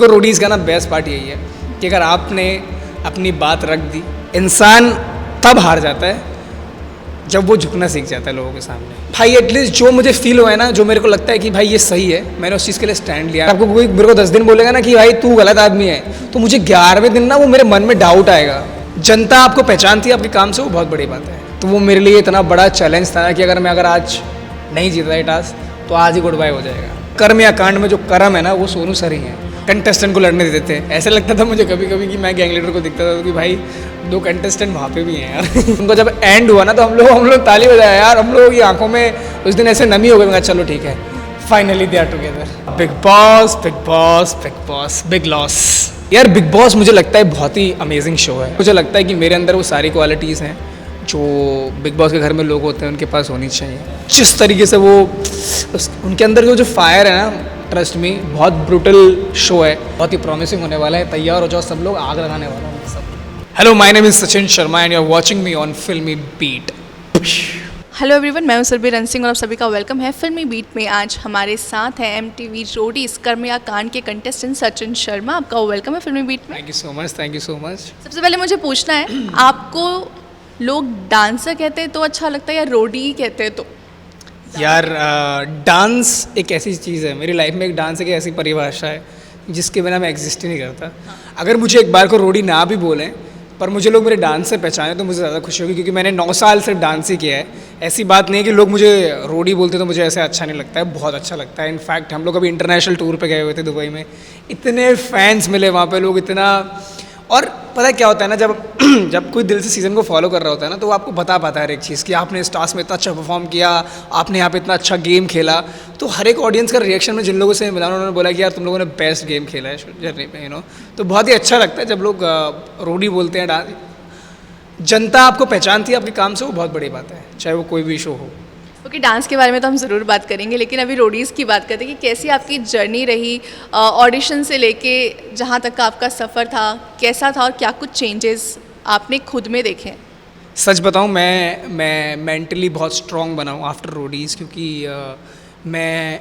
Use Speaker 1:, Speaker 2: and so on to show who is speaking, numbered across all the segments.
Speaker 1: देखो रोडीज़ का ना बेस्ट पार्ट यही है कि अगर आपने अपनी बात रख दी, इंसान तब हार जाता है जब वो झुकना सीख जाता है लोगों के सामने। भाई एटलीस्ट जो मुझे फील हुआ है ना, जो मेरे को लगता है कि भाई ये सही है, मैंने उस चीज़ के लिए स्टैंड लिया। आपको कोई मेरे को 10 दिन बोलेगा ना कि भाई तू गलत आदमी है, तो मुझे 11वें दिन ना वो मेरे मन में डाउट आएगा। जनता आपको पहचानती है आपके काम से, वो बहुत बड़ी बात है। तो वो मेरे लिए इतना बड़ा चैलेंज था कि अगर आज नहीं जीता ये टास्क तो आज ही गुड बाय हो जाएगा। कर्म या कांड में जो कर्म है ना, वो सोनू सर ही हैं। कंटेस्टेंट को लड़ने देते थे, ऐसे लगता था मुझे कभी कभी कि मैं गैंग लीडर को दिखता था कि भाई 2 कंटेस्टेंट वहाँ पे भी हैं यार। उनको जब एंड हुआ ना तो हम लोग ताली बजाया यार। हम लोग की आंखों में उस दिन ऐसे नमी हो गई। मैं चलो ठीक है, finally they are together. Bigg Boss Bigg Boss Bigg Boss big loss. यार बिग बॉस मुझे लगता है बहुत ही अमेजिंग शो है। मुझे लगता है कि मेरे अंदर वो सारी क्वालिटीज़ हैं जो बिग बॉस के घर में लोग होते हैं उनके पास होनी चाहिए। जिस तरीके से वो उनके अंदर जो फायर है ना, ट्रस्ट में बहुत ब्रूटल शो है, बहुत ही प्रॉमिसिंग होने वाला है। तैयार हो जाओ सब लोग, आग लगाने वाला है सब। Hello, my name is Sachin Sharma and you are watching me on Filmibeat.
Speaker 2: Hello everyone, मैं हूं सुरभि रन सिंह और आप सभी का वेलकम है फिल्मी बीट में। आज हमारे साथ है MTV रोडीज कर्म या कांड के कंटेस्टेंट सचिन शर्मा। आपका वेलकम है फिल्मी बीट में।
Speaker 1: Thank you so much, thank you so much.
Speaker 2: सबसे पहले मुझे पूछना है, आपको लोग डांसर कहते हैं तो अच्छा लगता है या रोडी कहते हैं तो?
Speaker 1: यार डांस एक ऐसी चीज़ है, मेरी लाइफ में एक डांस एक ऐसी परिभाषा है जिसके बिना मैं एग्जिस्ट ही नहीं करता। अगर मुझे एक बार को रोडी ना भी बोलें पर मुझे लोग मेरे डांस से पहचाने तो मुझे ज़्यादा खुशी होगी, क्योंकि मैंने 9 साल सिर्फ डांस ही किया है। ऐसी बात नहीं है कि लोग मुझे रोडी बोलते तो मुझे ऐसे अच्छा नहीं लगता है, बहुत अच्छा लगता है। इनफैक्ट हम लोग अभी इंटरनेशनल टूर पे गए हुए थे दुबई में, इतने फैंस मिले वहाँ पे, लोग इतना। और पता है क्या होता है ना, जब कोई दिल से सीज़न को फॉलो कर रहा होता है ना, तो वो आपको बता पाता है हर एक चीज़ कि आपने इस टास्क में इतना अच्छा परफॉर्म किया, आपने यहाँ पे इतना अच्छा गेम खेला। तो हर एक ऑडियंस का रिएक्शन में जिन लोगों से मिला उन्होंने बोला कि यार तुम लोगों ने बेस्ट गेम खेला है जर्नी पे, तो बहुत ही अच्छा लगता है जब लोग रोडी बोलते हैं। डांस जनता आपको पहचानती है आपके काम से, वो बहुत बड़ी बात है, चाहे वो कोई भी शो हो।
Speaker 2: ओके, डांस के बारे में तो हम ज़रूर बात करेंगे, लेकिन अभी रोडीज़ की बात करते हैं कि कैसी आपकी जर्नी रही ऑडिशन से लेके जहाँ तक का आपका सफ़र था, कैसा था और क्या कुछ चेंजेस आपने खुद में देखे?
Speaker 1: सच बताऊं, मैं मेंटली बहुत स्ट्रॉन्ग बना हूँ आफ्टर रोडीज़, क्योंकि मैं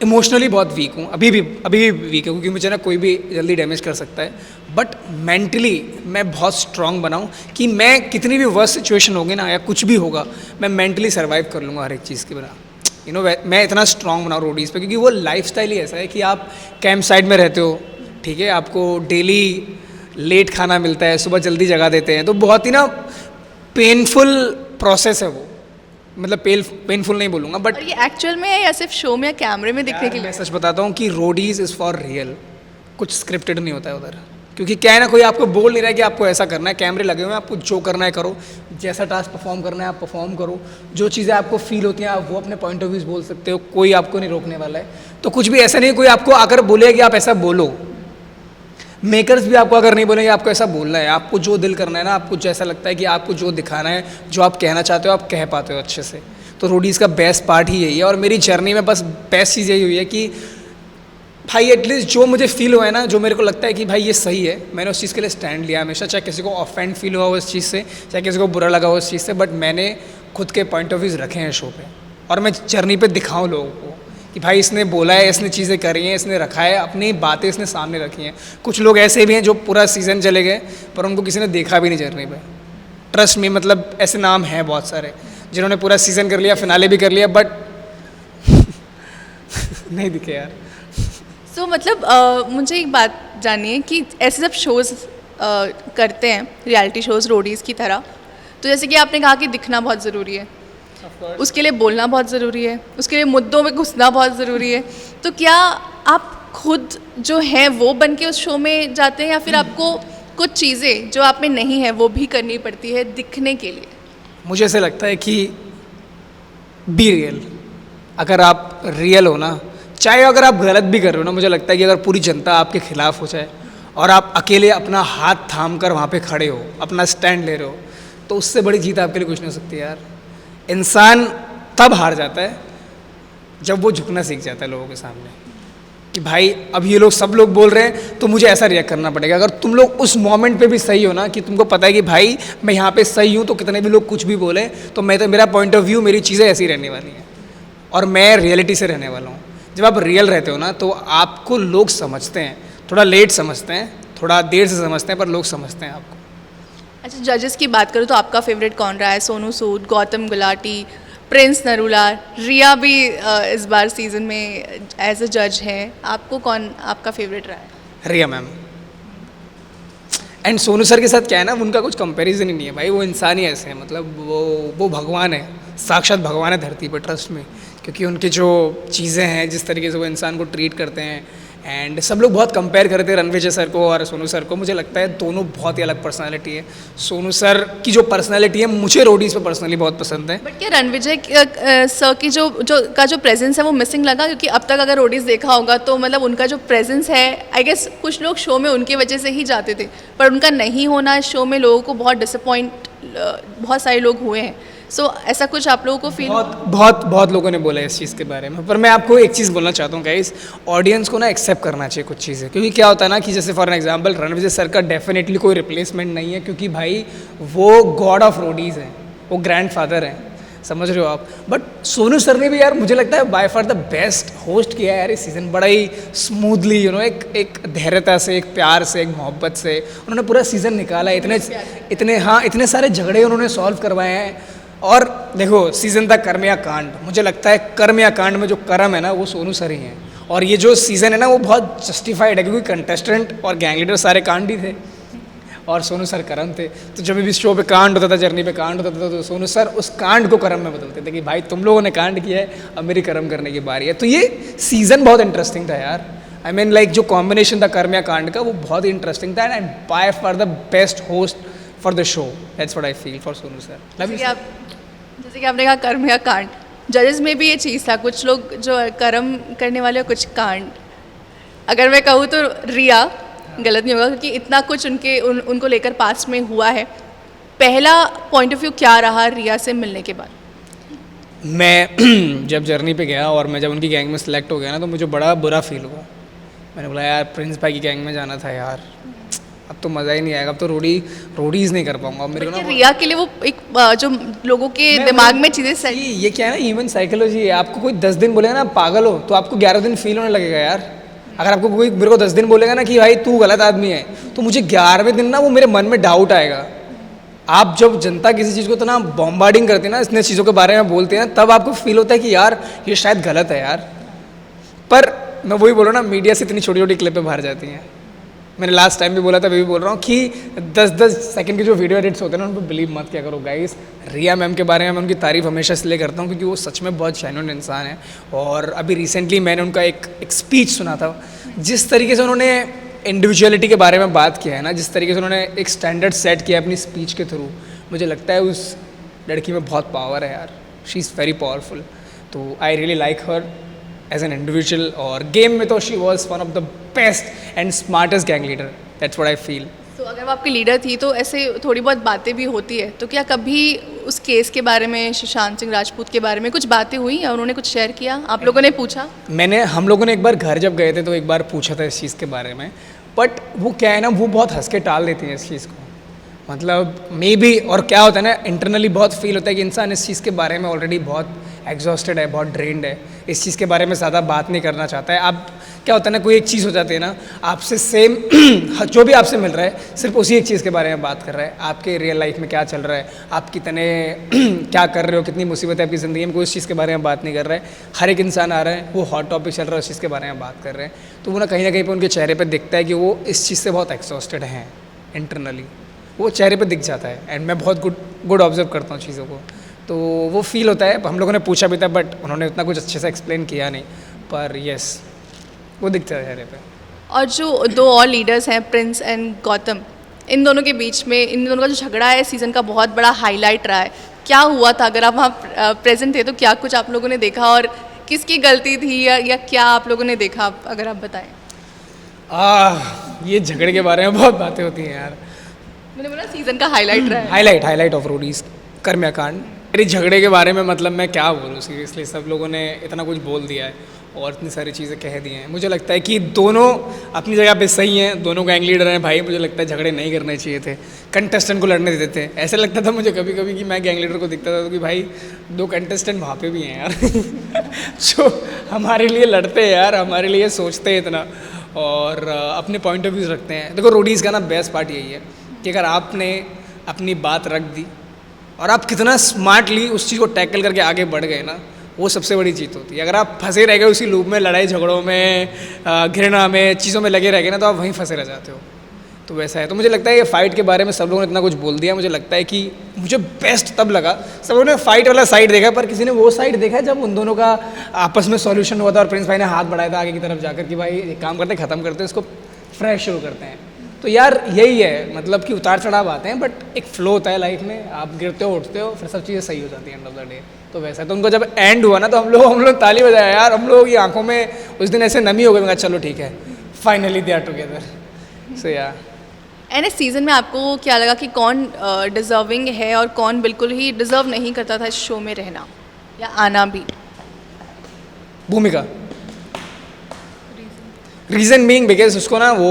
Speaker 1: इमोशनली बहुत वीक हूँ। अभी भी वीक हूँ, क्योंकि मुझे ना कोई भी जल्दी डैमेज कर सकता है। बट मेंटली मैं बहुत स्ट्रॉन्ग बना हूँ कि मैं कितनी भी वर्स्ट सिचुएशन होगी ना या कुछ भी होगा, मैं मेंटली सर्वाइव कर लूँगा हर एक चीज़ के बिना। मैं इतना स्ट्रॉन्ग बना हूँ रोडीज़ पे, क्योंकि वो लाइफस्टाइल ही ऐसा है कि आप कैंप साइड में रहते हो, ठीक है, आपको डेली लेट खाना मिलता है, सुबह जल्दी जगा देते हैं, तो बहुत ही ना पेनफुल प्रोसेस है वो। मतलब पेनफुल नहीं बोलूँगा, बट
Speaker 2: ये एक्चुअल में है या सिर्फ शो में या कैमरे में दिखने के लिए?
Speaker 1: मैं सच बताता हूँ कि रोडीज़ इज़ फॉर रियल, कुछ स्क्रिप्टेड नहीं होता है उधर। क्योंकि क्या है ना, कोई आपको बोल नहीं रहा है कि आपको ऐसा करना है, कैमरे लगे हुए हैं, आपको जो करना है करो, जैसा टास्क परफॉर्म करना है आप परफॉर्म करो, जो चीज़ें आपको फील होती हैं आप वो अपने पॉइंट ऑफ व्यूज बोल सकते हो, कोई आपको नहीं रोकने वाला है। तो कुछ भी ऐसा नहीं कोई आपको आकर बोले कि आप ऐसा बोलो। मेकर्स भी आपको अगर नहीं बोलेंगे आपको ऐसा बोलना है, आपको जो दिल करना है ना, आपको जैसा लगता है कि आपको जो दिखाना है, जो आप कहना चाहते हो आप कह पाते हो अच्छे से। तो रोडीज़ का बेस्ट पार्ट ही यही है। और मेरी जर्नी में बस बेस्ट चीज़ यही हुई है कि भाई एटलीस्ट जो मुझे फील हुआ है ना, जो मेरे को लगता है कि भाई ये सही है, मैंने उस चीज़ के लिए स्टैंड लिया हमेशा। चाहे किसी को ऑफेंड फील हुआ हो इस चीज़ से, चाहे किसी को बुरा लगा हो इस चीज़ से, बट मैंने खुद के पॉइंट ऑफ व्यूज़ रखे हैं शो पे। और मैं जर्नी पे दिखाऊँ लोगों को कि भाई इसने बोला है, इसने चीज़ें करी हैं, इसने रखा है, अपनी बातें इसने सामने रखी हैं। कुछ लोग ऐसे भी हैं जो पूरा सीज़न चले गए पर उनको किसी ने देखा भी नहीं जर्नी पे। ट्रस्ट में, मतलब ऐसे नाम हैं बहुत सारे जिन्होंने पूरा सीज़न कर लिया, फिनाले भी कर लिया, बट नहीं दिखे यार।
Speaker 2: सो मतलब मुझे एक बात जाननी है कि ऐसे जब शोज़ करते हैं, रियलिटी शोज़ रोडीज़ की तरह, तो जैसे कि आपने कहा कि दिखना बहुत ज़रूरी है, उसके लिए बोलना बहुत ज़रूरी है, उसके लिए मुद्दों में घुसना बहुत ज़रूरी है। तो क्या आप खुद जो हैं वो बन के उस शो में जाते हैं या फिर आपको कुछ चीज़ें जो आप में नहीं है वो भी करनी पड़ती है दिखने के लिए? मुझे
Speaker 1: ऐसे लगता है कि बी रियल। अगर आप रियल हो ना, चाहे अगर आप गलत भी कर रहे हो ना, मुझे लगता है कि अगर पूरी जनता आपके खिलाफ हो जाए और आप अकेले अपना हाथ थाम कर वहाँ पे खड़े हो, अपना स्टैंड ले रहे हो, तो उससे बड़ी जीत आपके लिए कुछ नहीं हो सकती यार। इंसान तब हार जाता है जब वो झुकना सीख जाता है लोगों के सामने, कि भाई अब ये लोग सब लोग बोल रहे हैं तो मुझे ऐसा रिएक्ट करना पड़ेगा। अगर तुम लोग उस मोमेंट पे भी सही हो ना, कि तुमको पता है कि भाई मैं यहाँ पे सही हूँ, तो कितने भी लोग कुछ भी बोले तो मेरा पॉइंट ऑफ व्यू, मेरी चीज़ें ऐसी रहने वाली हैं और मैं रियलिटी से रहने वाला हूँ। जब आप रियल रहते हो ना तो आपको लोग समझते हैं, थोड़ा लेट समझते हैं, थोड़ा देर से समझते हैं, पर लोग समझते हैं आपको।
Speaker 2: अच्छा, जजेस की बात करूँ तो आपका फेवरेट कौन रहा है? सोनू सूद, गौतम गुलाटी, प्रिंस नरूला, रिया भी इस बार सीज़न में एज अ जज है। आपको कौन आपका फेवरेट रहा है?
Speaker 1: रिया मैम। एंड सोनू सर के साथ क्या है ना, उनका कुछ कंपैरिजन ही नहीं है भाई, वो इंसान ही ऐसे हैं, मतलब वो भगवान है, साक्षात भगवान है धरती पर, ट्रस्ट में। क्योंकि उनकी जो चीज़ें हैं, जिस तरीके से वो इंसान को ट्रीट करते हैं, एंड सब लोग बहुत कंपेयर करते हैं रणविजय सर को और सोनू सर को। मुझे लगता है दोनों बहुत ही अलग पर्सनालिटी है। सोनू सर की जो पर्सनालिटी है मुझे रोडीज़ पे पर्सनली बहुत पसंद है।
Speaker 2: बट क्या रणविजय सर की जो प्रेजेंस है वो मिसिंग लगा? क्योंकि अब तक अगर रोडीज देखा होगा तो मतलब उनका जो प्रेजेंस है, आई गेस कुछ लोग शो में उनकी वजह से ही जाते थे, पर उनका नहीं होना शो में लोगों को बहुत डिसअपॉइंट, बहुत सारे लोग हुए हैं। सो ऐसा कुछ आप लोगों को फील?
Speaker 1: बहुत लोगों ने बोला है इस चीज़ के बारे में, पर मैं आपको एक चीज़ बोलना चाहता हूँ गाइस, ऑडियंस को ना एक्सेप्ट करना चाहिए कुछ चीज़ें। क्योंकि क्या होता है ना कि जैसे फॉर एग्जांपल रणविजय सर का डेफिनेटली कोई रिप्लेसमेंट नहीं है, क्योंकि भाई वो गॉड ऑफ रोडीज़ हैं, वो ग्रैंड फादर हैं, समझ रहे हो आप। बट सोनू सर ने भी यार मुझे लगता है by far the best host किया है यार इस सीज़न, बड़ा ही स्मूथली, एक धैर्यता से, एक प्यार से, एक मोहब्बत से उन्होंने पूरा सीज़न निकाला है। इतने सारे झगड़े उन्होंने सॉल्व करवाए हैं। और देखो सीज़न था कर्म या कांड, मुझे लगता है कर्म या कांड में जो कर्म है ना वो सोनू सर ही हैं। और ये जो सीज़न है ना वो बहुत जस्टिफाइड है, क्योंकि कंटेस्टेंट और गैंग लीडर सारे कांड ही थे और सोनू सर कर्म थे। तो जब भी शो पे कांड होता था, जर्नी पे कांड होता था, तो सोनू सर उस कांड को कर्म में बदलते थे कि भाई तुम लोगों ने कांड किया है, अब मेरी कर्म करने की बारी है। तो ये सीज़न बहुत इंटरेस्टिंग था यार। आई मीन लाइक जो कॉम्बिनेशन था कर्म या कांड का वो बहुत ही इंटरेस्टिंग था, and by far the best host for the show. That's what I feel for Sonu sir.
Speaker 2: जैसे कि आपने कहा कर्म या कांड, जजेस में भी ये चीज़ था, कुछ लोग जो कर्म करने वाले कुछ कांड। अगर मैं कहूँ तो रिया गलत नहीं होगा, क्योंकि इतना कुछ उनको लेकर पास्ट में हुआ है। पहला पॉइंट ऑफ व्यू क्या रहा रिया से मिलने के बाद?
Speaker 1: मैं जब जर्नी पे गया और मैं जब उनकी गैंग में सिलेक्ट हो गया ना, तो मुझे बड़ा बुरा फील हुआ। मैंने बोला यार प्रिंस भाई की गैंग में जाना था यार, अब तो मज़ा ही नहीं आएगा, अब तो रोडीज़ नहीं कर पाऊंगा मेरे को ना।
Speaker 2: रिया के लिए वो एक जो लोगों के दिमाग में चीज़ें
Speaker 1: ये क्या है ना, ह्यूमन साइकोलॉजी है। आपको कोई 10 दिन बोलेगा ना पागल हो, तो आपको 11 दिन फील होने लगेगा यार। अगर आपको कोई मेरे को 10 दिन बोलेगा ना कि भाई तू गलत आदमी है, तो मुझे 11वें दिन ना वो मेरे मन में डाउट आएगा। आप जब जनता किसी चीज़ को इतना बॉम्बार्डिंग करती है ना, इतने चीज़ों के बारे में बोलते हैं, तब आपको फील होता है कि यार ये शायद गलत है यार। पर मैं वही बोल रहा हूँ ना, मीडिया से इतनी छोटी छोटी क्लिपें बाहर जाती हैं। मैंने लास्ट टाइम भी बोला था, मैं भी बोल रहा हूँ कि 10-10 सेकंड के जो वीडियो एडिट्स होते हैं ना, उन पर बिलीव मत किया करो गाइस। रिया मैम के बारे में मैं उनकी तारीफ़ हमेशा इसलिए करता हूँ क्योंकि वो सच में बहुत जेन्युइन इंसान है। और अभी रिसेंटली मैंने उनका एक स्पीच सुना था, जिस तरीके से उन्होंने इंडिविजुअलिटी के बारे में बात किया है ना, जिस तरीके से उन्होंने एक स्टैंडर्ड सेट किया अपनी स्पीच के थ्रू, मुझे लगता है उस लड़की में बहुत पावर है यार। She is very powerful. तो I really like her as an individual, और गेम में तो she was one of the best and smartest gang leader. That's what I feel.
Speaker 2: तो अगर वो आपकी लीडर थी तो ऐसे थोड़ी बहुत बातें भी होती है, तो क्या कभी उस केस के बारे में, सुशांत सिंह राजपूत के बारे में कुछ बातें हुई या उन्होंने कुछ शेयर किया? आप लोगों ने पूछा?
Speaker 1: हम लोगों ने एक बार घर जब गए थे तो एक बार पूछा था इस चीज़ के बारे में, बट वो क्या है ना, वो बहुत हंस के टाल देती हैं इस चीज़ को। मतलब मे बी, और क्या होता है ना, इंटरनली बहुत फील होता है कि इंसान इस चीज़ के बारे में ऑलरेडी बहुत एग्जॉस्टेड है, बहुत ड्रेन्ड है, इस चीज़ के बारे में ज़्यादा बात नहीं करना चाहता है। आप क्या होता है ना, कोई एक चीज़ हो जाती है ना, आपसे सेम जो भी आपसे मिल रहा है सिर्फ उसी एक चीज़ के बारे में बात कर रहा है। आपके रियल लाइफ में क्या चल रहा है, आप कितने क्या कर रहे हो, कितनी मुसीबत है आपकी ज़िंदगी में, कोई उस चीज़ के बारे में बात नहीं कर रहा है। हर एक इंसान आ रहा है, वो हॉट टॉपिक चल रहा है, उस चीज़ के बारे में बात कर रहे हैं, तो वो ना कहीं पे उनके चेहरे पर दिखता है कि वो इस चीज़ से बहुत एक्सॉस्टेड हैं इंटरनली, वो चेहरे पे दिख जाता है। एंड मैं बहुत गुड ऑब्जर्व करता हूँ चीज़ों को, तो वो फील होता है। हम लोगों ने पूछा भी था, बट उन्होंने उतना कुछ अच्छे से एक्सप्लेन किया नहीं, पर यस वो दिखता है चेहरे पे।
Speaker 2: और जो दो और लीडर्स हैं, प्रिंस एंड गौतम, इन दोनों के बीच में, इन दोनों का जो झगड़ा है सीज़न का बहुत बड़ा हाईलाइट रहा है। क्या हुआ था? अगर आप वहाँ प्रेजेंट थे तो क्या कुछ आप लोगों ने देखा, और किसकी गलती थी या क्या आप लोगों ने देखा, अगर आप बताएं।
Speaker 1: ये झगड़े के बारे में बहुत बातें होती हैं यार।
Speaker 2: मैंने बोला सीज़न का हाईलाइट रहा है।
Speaker 1: हाईलाइट ऑफ रोडीज कर्म कांड। मेरे झगड़े के बारे में मतलब मैं क्या बोलूँ, सीरियसली सब लोगों ने इतना कुछ बोल दिया है और इतनी सारी चीज़ें कह दी हैं। मुझे लगता है कि दोनों अपनी जगह पे सही हैं, दोनों गैंग लीडर हैं भाई। मुझे लगता है झगड़े नहीं करने चाहिए थे, कंटेस्टेंट को लड़ने देते थे। ऐसा लगता था मुझे कभी कभी कि मैं गैंग लीडर को दिखता था तो कि भाई दो कंटेस्टेंट वहाँ पे भी हैं यार जो हमारे लिए लड़ते हैं यार, हमारे लिए सोचते हैं इतना, और अपने पॉइंट ऑफ व्यूज़ रखते हैं। देखो रोडीज़ का ना बेस्ट पार्ट यही है कि अगर आपने अपनी बात रख दी और आप कितना स्मार्टली उस चीज़ को टैकल करके आगे बढ़ गए ना, वो सबसे बड़ी जीत होती है। अगर आप फंसे रह गए उसी लूप में, लड़ाई झगड़ों में, घृणा में, चीज़ों में लगे रह गए ना, तो आप वहीं फंसे रह जाते हो। तो वैसा है। तो मुझे लगता है ये फ़ाइट के बारे में सब लोगों ने इतना कुछ बोल दिया, मुझे लगता है कि मुझे बेस्ट तब लगा, सब लोगों ने फाइट वाला साइड देखा, पर किसी ने वो साइड देखा जब उन दोनों का आपस में सॉल्यूशन हुआ था और प्रिंस भाई ने हाथ बढ़ाया था आगे की तरफ जाकर कि भाई एक काम करते हैं, ख़त्म करते हैं इसको, फ्रेश शुरू करते हैं। तो यार यही है, मतलब कि उतार चढ़ाव आते हैं, बट एक फ्लो होता है लाइफ में, आप गिरते हो उठते हो, फिर सब चीज़ें सही हो जाती हैं एंड ऑफ द डे। तो वैसा है। तो उनको जब एंड हुआ ना, तो हम लोग ताली बजाया यार, हम लोग की आंखों में उस दिन ऐसे नमी हो गई। मैं कहा चलो ठीक है, फाइनली दे आर टुगेदर। सो या
Speaker 2: एंड इस सीज़न में आपको क्या लगा कि कौन डिज़र्विंग है और कौन बिल्कुल ही डिज़र्व नहीं करता था इस शो में रहना या आना भी?
Speaker 1: भूमिका। रीज़न बीइंग बिकॉज उसको ना वो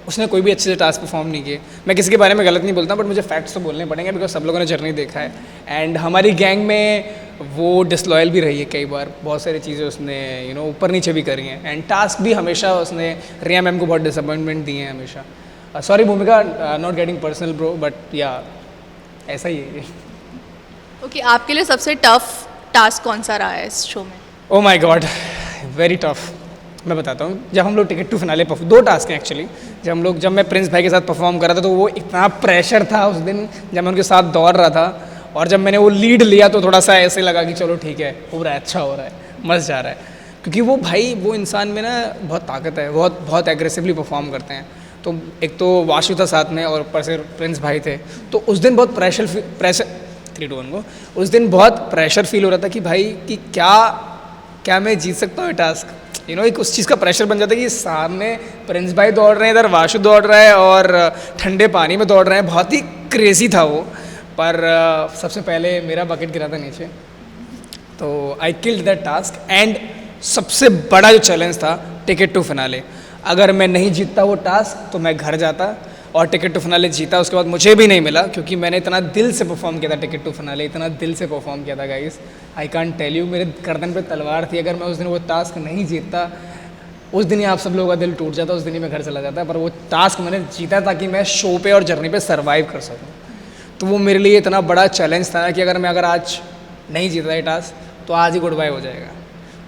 Speaker 1: उसने कोई भी अच्छे से टास्क परफॉर्म नहीं किए। मैं किसी के बारे में गलत नहीं बोलता, बट मुझे फैक्ट्स तो बोलने पड़ेंगे बिकॉज सब लोगों ने जर्नी देखा है। एंड हमारी गैंग में वो डिसलॉयल भी रही है कई बार, बहुत सारी चीज़ें उसने ऊपर नीचे भी करी हैं। एंड टास्क भी हमेशा उसने रिया मैम को बहुत डिसअपॉइंटमेंट दिए हैं हमेशा। सॉरी भूमिका, not getting personal bro, but या ऐसा ही है।
Speaker 2: ओके, आपके लिए सबसे टफ टास्क कौन सा रहा है इस शो में?
Speaker 1: ओ माई गॉड, वेरी टफ। मैं बताता हूँ, जब हम लोग टिकट टू फिनाले दो टास्क हैं एक्चुअली। जब मैं प्रिंस भाई के साथ परफॉर्म कर रहा था, तो वो इतना प्रेशर था उस दिन जब मैं उनके साथ दौड़ रहा था, और जब मैंने वो लीड लिया तो थोड़ा सा ऐसे लगा कि चलो ठीक है, हो रहा है, अच्छा हो रहा है, मज़ा जा रहा है। क्योंकि वो भाई, वो इंसान में ना बहुत ताकत है, बहुत एग्रेसिवली परफॉर्म करते हैं। तो एक तो वाशु था साथ में और ऊपर से प्रिंस भाई थे, तो उस दिन बहुत प्रेशर 3-2-1 को उस दिन बहुत प्रेशर फील हो रहा था कि भाई कि क्या मैं जीत सकता हूँ ये टास्क। एक उस चीज़ का प्रेशर बन जाता है कि सामने प्रिंस भाई दौड़ रहे हैं, इधर वाशु दौड़ रहा है और ठंडे पानी में दौड़ रहे हैं। बहुत ही क्रेजी था वो। पर सबसे पहले मेरा बकेट गिरा था नीचे, तो I killed that task. And सबसे बड़ा जो चैलेंज था टिकट टू फिनाले, अगर मैं नहीं जीतता वो टास्क तो मैं घर जाता, और टिकट टू फिनाले जीता उसके बाद मुझे भी नहीं मिला, क्योंकि मैंने इतना दिल से परफॉर्म किया था टिकट टू फिनाले, इतना दिल से परफॉर्म किया था guys, I can't tell you. मेरे गर्दन पे तलवार थी, अगर मैं उस दिन वो टास्क नहीं जीतता, उस दिन ही आप सब लोगों का दिल टूट जाता, उस दिन ही मैं घर चला जाता। पर वो टास्क मैंने जीता ताकि मैं शो पे और जर्नी पे सर्वाइव कर सकूँ। तो वो मेरे लिए इतना बड़ा चैलेंज था कि अगर आज नहीं जीता ये टास्क तो आज ही गुड बाय हो जाएगा।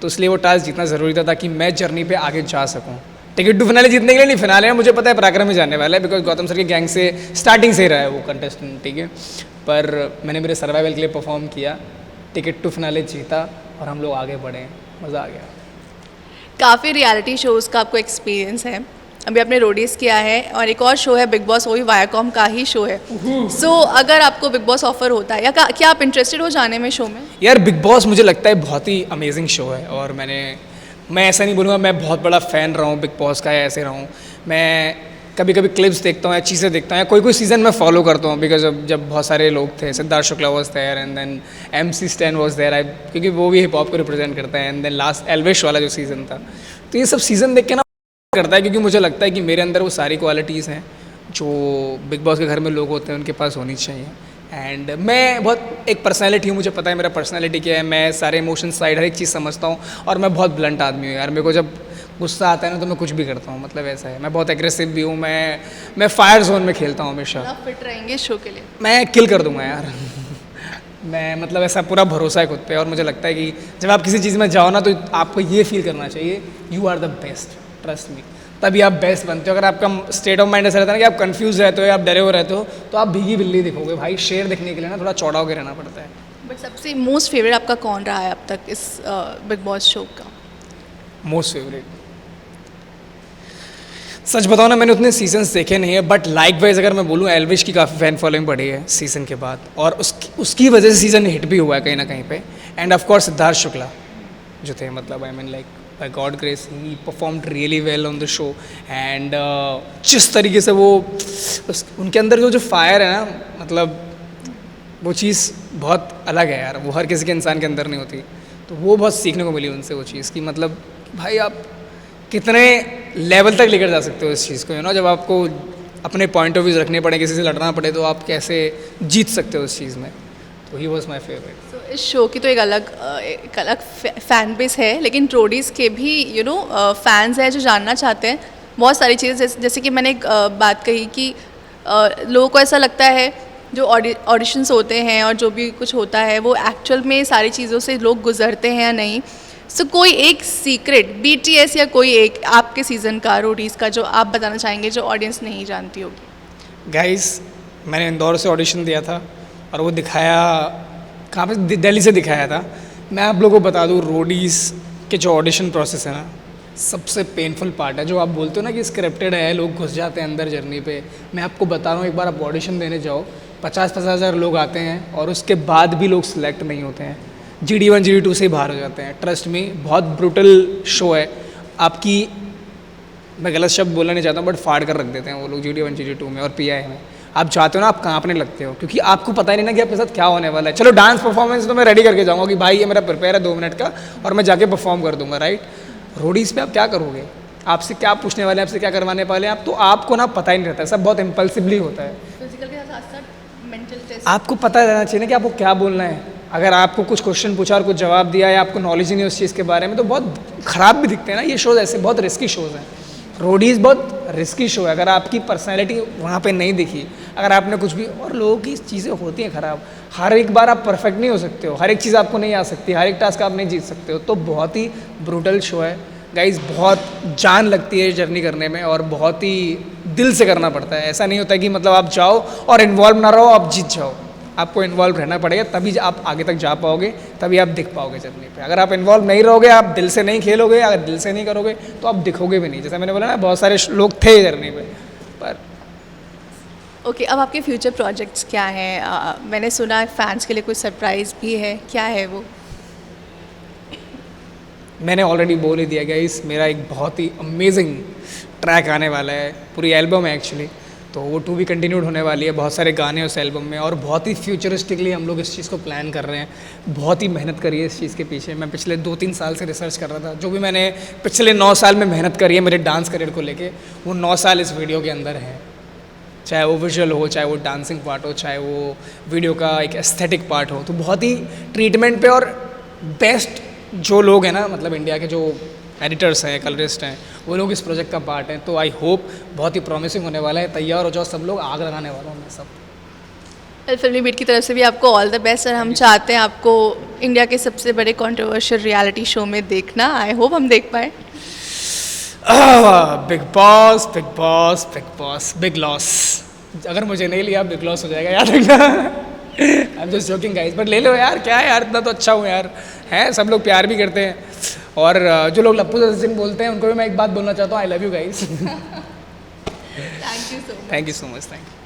Speaker 1: तो इसलिए वो टास्क जीतना ज़रूरी था ताकि मैं जर्नी पे आगे जा सकूँ। टिकट टू फिनाले जीतने के लिए नहीं, फिनाले में मुझे पता है पराक्रम ही जाने वाला है, बिकॉज गौतम सर की गैंग से स्टार्टिंग से ही रहा है वो कंटेस्टेंट, ठीक है। पर मैंने मेरे सर्वाइवल के लिए परफॉर्म किया, टिकट टू फिनाले जीता और हम लोग आगे बढ़े, मज़ा आ गया।
Speaker 2: काफ़ी रियलिटी शोज़ का आपको एक्सपीरियंस है, अभी आपने रोडीज़ किया है और एक और शो है बिग बॉस, वो भी वायाकॉम का ही शो है। सो अगर आपको बिग बॉस ऑफर होता है या क्या आप इंटरेस्टेड हो जाने में शो में?
Speaker 1: यार बिग बॉस मुझे लगता है बहुत ही अमेजिंग शो है, और मैं ऐसा नहीं बोलूँगा मैं बहुत बड़ा फ़ैन रहा हूँ बिग बॉस का या ऐसे रहा हूँ। मैं कभी कभी क्लिप्स देखता हूँ या चीज़ें देखता हूँ, या कोई सीज़न मैं फॉलो करता हूँ, बिकॉज जब बहुत सारे लोग थे, Siddharth Shukla was there and then MC Stan was there, क्योंकि वो भी हिप हॉप को रिप्रेजेंट करता है। एंड देन लास्ट एल्विश वाला जो सीज़न था, तो ये सब सीज़न देख के ना करता है, क्योंकि मुझे लगता है कि मेरे अंदर वो सारी क्वालिटीज़ हैं जो बिग बॉस के घर में लोग होते हैं उनके पास होनी चाहिए। एंड मैं बहुत एक पर्सनैलिटी हूँ, मुझे पता है मेरा पर्सनैलिटी क्या है, मैं सारे इमोशन साइड हर एक चीज़ समझता हूँ, और मैं बहुत ब्लंट आदमी हूँ यार। मेरे को जब गुस्सा आता है ना तो मैं कुछ भी करता हूँ, मतलब ऐसा है। मैं बहुत एग्रेसिव भी हूँ, मैं फायर जोन में खेलता हूँ हमेशा।
Speaker 2: आप फिट रहेंगे शो के लिए?
Speaker 1: मैं किल कर दूँगा यार मैं मतलब ऐसा पूरा भरोसा है खुद पे, और मुझे लगता है कि जब आप किसी चीज़ में जाओ ना तो आपको ये फील करना चाहिए you are the best, trust me, तभी आप बेस्ट बनते हो। अगर आपका स्टेट ऑफ माइंड ऐसा रहता है ना कि आप कंफ्यूज रहते हो या आप डरे हुए रहते हो, तो आप भीगी बिल्ली दिखोगे भाई। शेर देखने के लिए ना थोड़ा चौड़ा होकर रहना पड़ता है।
Speaker 2: बट सबसे मोस्ट फेवरेट आपका कौन रहा है अब तक इस बिग बॉस शो का?
Speaker 1: मोस्ट फेवरेट सच बताओ ना, मैंने उतने सीजन्स देखे नहीं है, बट लाइक वाइज अगर मैं बोलूँ, एल्विश की काफ़ी फैन फॉलोइंग बढ़ी है सीज़न के बाद, और उसकी वजह से सीज़न हिट भी हुआ है कहीं ना कहीं पे। And of course Siddharth Shukla जो थे, मतलब I mean like by God grace ही performed really well on the show. एंड जिस तरीके से वो उनके अंदर जो फायर है ना, मतलब वो चीज़ बहुत अलग है यार, वो हर किसी के इंसान के अंदर नहीं होती। तो वो बहुत सीखने को मिली उनसे वो चीज़ की, मतलब भाई आप कितने लेवल तक लेकर जा सकते हो इस चीज़ को, जब आपको अपने पॉइंट ऑफ व्यू रखने पड़े, किसी से लड़ना पड़े, तो आप कैसे जीत सकते हो इस चीज़ में। तो ही वॉज माई फेवरेट।
Speaker 2: तो इस शो की तो एक अलग फैन बेस है, लेकिन रोडीज़ के भी फैंस हैं जो जानना चाहते हैं बहुत सारी चीज़ें। जैसे कि मैंने एक बात कही कि लोगों को ऐसा लगता है जो ऑडिशंस होते हैं और जो भी कुछ होता है वो एक्चुअल में सारी चीज़ों से लोग गुजरते हैं या नहीं। सो कोई एक सीक्रेट BTS या कोई एक आपके सीज़न का रोडीज़ का जो आप बताना चाहेंगे जो ऑडियंस नहीं जानती होगी?
Speaker 1: गाइस, मैंने इंदौर से ऑडिशन दिया था और वो दिखाया कहाँ पे, दिल्ली से दिखाया था। मैं आप लोगों को बता दूँ, रोडीज़ के जो ऑडिशन प्रोसेस है ना, सबसे पेनफुल पार्ट है। जो आप बोलते हो ना कि स्क्रिप्टेड है, लोग घुस जाते हैं अंदर जर्नी पे, मैं आपको बता रहा हूँ, एक बार आप ऑडिशन देने जाओ, 50-50 हज़ार लोग आते हैं और उसके बाद भी लोग सिलेक्ट नहीं होते हैं, GD1 GD2 से ही बाहर हो जाते हैं। ट्रस्ट में बहुत ब्रूटल शो है। आपकी, मैं गलत शब्द बोलना नहीं चाहता हूँ, बट फाड़ कर रख देते हैं वो लोग GD1 GD2 में और PI में। आप जाते हो ना, आप कांपने लगते हो, क्योंकि आपको पता ही नहीं ना कि आपके साथ क्या होने वाला है। चलो डांस परफॉर्मेंस तो मैं रेडी करके जाऊँगा कि भाई ये मेरा प्रिपेयर है 2 मिनट का और मैं जाके परफॉर्म कर दूंगा, राइट। रोडीज़ पे आप क्या करोगे, आपसे क्या पूछने वाले हैं, आपसे क्या करवाने वाले हैं आप, तो आपको ना पता ही नहीं रहता है, सब बहुत इम्पल्सिवली होता है।
Speaker 2: फिजिकल के साथ साथ मेंटल टेस्ट
Speaker 1: आपको पता रहना चाहिए ना कि आपको क्या बोलना है। अगर आपको कुछ क्वेश्चन पूछा और कुछ जवाब दिया या आपको नॉलेज ही नहीं उस चीज़ के बारे में, तो बहुत ख़राब भी दिखते हैं ना ये शोज़। ऐसे बहुत रिस्की शोज़ हैं। रोडीज़ बहुत रिस्की शो है। अगर आपकी पर्सनैलिटी वहाँ पे नहीं दिखी, अगर आपने कुछ भी, और लोगों की चीज़ें होती हैं ख़राब, हर एक बार आप परफेक्ट नहीं हो सकते हो, हर एक चीज़ आपको नहीं आ सकती, हर एक टास्क आप नहीं जीत सकते हो। तो बहुत ही ब्रूटल शो है गाइज़, बहुत जान लगती है जर्नी करने में और बहुत ही दिल से करना पड़ता है। ऐसा नहीं होता कि मतलब आप जाओ और इन्वॉल्व ना रहो, आप जीत जाओ। आपको इन्वॉल्व रहना पड़ेगा, तभी आप आगे तक जा पाओगे, तभी आप दिख पाओगे जर्नी पे। अगर आप इन्वॉल्व नहीं रहोगे, आप दिल से नहीं खेलोगे, अगर दिल से नहीं करोगे तो आप दिखोगे भी नहीं। जैसा मैंने बोला ना, बहुत सारे लोग थे जर्नी पे। पर
Speaker 2: ओके, अब आपके फ्यूचर प्रोजेक्ट्स क्या हैं? मैंने सुना फैंस के लिए कोई सरप्राइज़ भी है, क्या है वो?
Speaker 1: मैंने ऑलरेडी बोल ही दिया गाइस, मेरा एक बहुत ही अमेजिंग ट्रैक आने वाला है, पूरी एल्बम है एक्चुअली, तो वो टू भी कंटिन्यूड होने वाली है। बहुत सारे गाने उस एल्बम में और बहुत ही फ्यूचरिस्टिकली हम लोग इस चीज़ को प्लान कर रहे हैं। बहुत ही मेहनत करी है इस चीज़ के पीछे। मैं पिछले 2-3 साल से रिसर्च कर रहा था। जो भी मैंने पिछले 9 साल में मेहनत करी है मेरे डांस करियर को लेके, वो 9 साल इस वीडियो के अंदर है। चाहे वो विजुअल हो, चाहे वो डांसिंग पार्ट हो, चाहे वो वीडियो का एक एस्थेटिक पार्ट हो, तो बहुत ही ट्रीटमेंट पे और बेस्ट जो लोग हैं ना, मतलब इंडिया के जो एडिटर्स हैं, कलरिस्ट हैं, वो लोग इस प्रोजेक्ट का पार्ट हैं। तो आई होप बहुत ही प्रॉमिसिंग होने वाला है। तैयार हो जाओ सब लोग, आग लगाने वाला हूँ मैं सब।
Speaker 2: फिल्मी बीट की तरफ से भी आपको ऑल द बेस्ट, और हम चाहते हैं आपको इंडिया के सबसे बड़े कंट्रोवर्शियल रियलिटी शो में देखना। आई होप हम देख पाए।
Speaker 1: Big Boss, Bigg Boss, Bigg Boss, big loss. अगर मुझे नहीं लिया बिग लॉस हो जाएगा, याद रखना। I am just joking guys, but ले लो यार, क्या है यार, इतना तो अच्छा हूँ यार, है सब लोग प्यार भी करते हैं। और जो लोग लप्पू सिंह बोलते हैं उनको भी मैं एक बात बोलना चाहता हूँ, I love you guys.
Speaker 2: Thank you so much.
Speaker 1: Thank you so much, thank you.